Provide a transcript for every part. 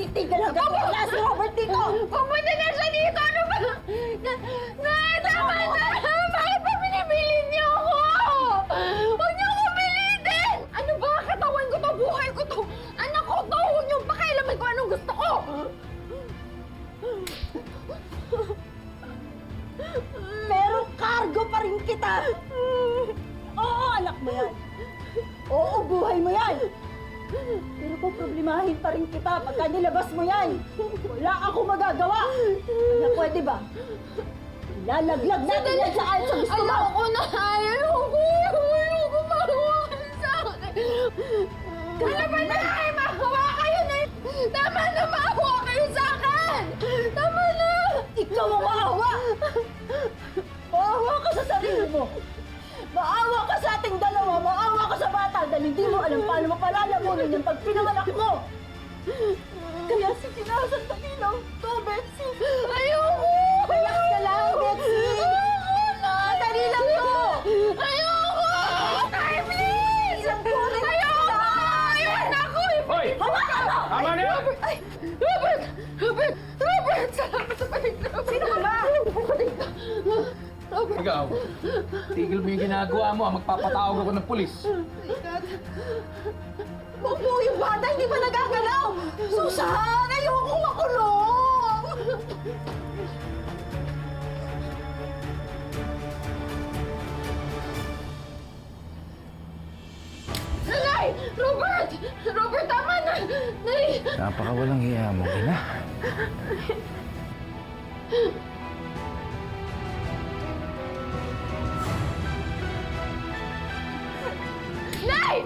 matitigil hanggang wala si Robert dito! Pumunta na siya dito! Ano ba? Nay, tama na! Bakit ba pinipilit niyo ako? Huwag niyo ako pilitin! Ano ba? Katawan ko to, buhay ko to! Anak ko to! Huwag niyo pakialaman ko anong gusto ko! Pero cargo pa rin kita! Oo, anak mo yan! Oo, buhay mo yan! Pero kung problemahin pa rin kita pagka nilabas mo yan, wala akong magagawa! Ano, pwede ba? Lalaglag natin yan sa kahit sa gusto mo! Ayoko na! Ayoko mahawa kayo sa akin! Tama na! Mahawa kayo na! Tama na! Mahawa kayo sa akin! Tama na! Ikaw ang maawa! Maawa ka sa sarili mo! Maawa ka sa ating dalawa! Maawa ka sa bata dahil hindi mo alam paano mo palalamunin yung pagpinanganak mo! Kaya sige na, sandali lang to, Betsy! Ayoko! Relax ka lang, Betsy! Ayoko na! Sandali lang to! Ayoko! Tay, please! Ayoko! Ayoko ako! Hoy! Hawakan mo! Tama na yan! Ay! Robert! Robert! Robert! Salamat sa panig! Sino ka ba? Robert! Ikaw, tigil mo yung ginagawa mo. Magpapatawag ako ng pulis. Huwag mo yung bata, hindi pa nagagalaw! Susan! Ayoko makulong! Nay! Robert! Robert, tama na! Nay! Napakawalang hiya mo, ina. Nay!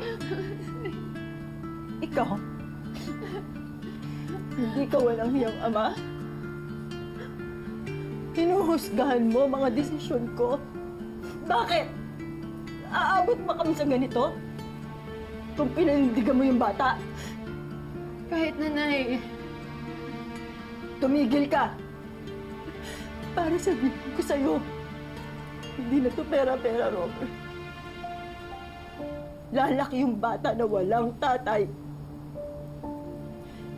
Ikaw? Hindi ka walang hiyang ama? Hinuhusgahan mo mga desisyon ko? Bakit? Aabot ba kami sa ganito? Kung pinanindigan mo yung bata, Kahit na, Nay. tumigil ka! Para sabihin ko sa'yo, hindi na to pera-pera, Robert. Lalaki yung bata na walang tatay.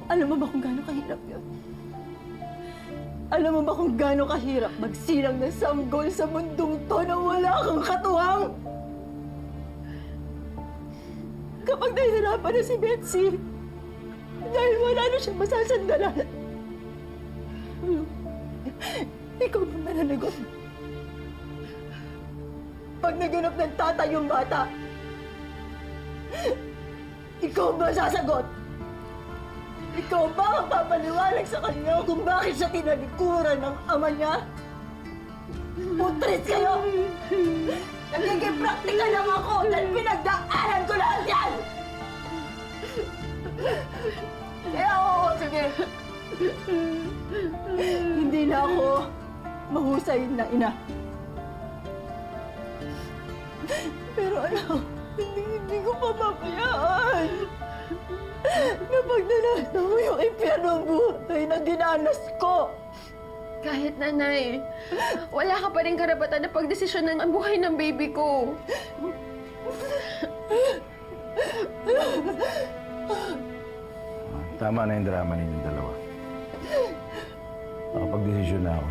Alam mo ba kung gaano kahirap yun? Alam mo ba kung gaano kahirap magsilang ng sanggol sa mundong to na wala kang katuwang? Kapag nahihirapan na si Betsy, dahil wala na siyang masasandalan, ikaw na mananagot. Pag naganap ng tatay yung bata, ikaw ba sasagot? Ikaw ba ang papaliwanag sa kanya kung bakit siya tinalikuran ng ama niya? Putris kayo! Nagiging praktika lang ako dahil pinagdaanan ko lahat yan! Kaya oo, sige. Hindi na ako mahusay na ina. Pero ano, hindi ko papabayaan na pagdanasan mo yung impyerno ang buhay na dinanas ko. Kahit na, Nay. Wala ka pa rin karapatan na pagdesisyonan ang buhay ng baby ko. Tama na yung drama ninyong dalawa. Nakapag-desisyon na ako.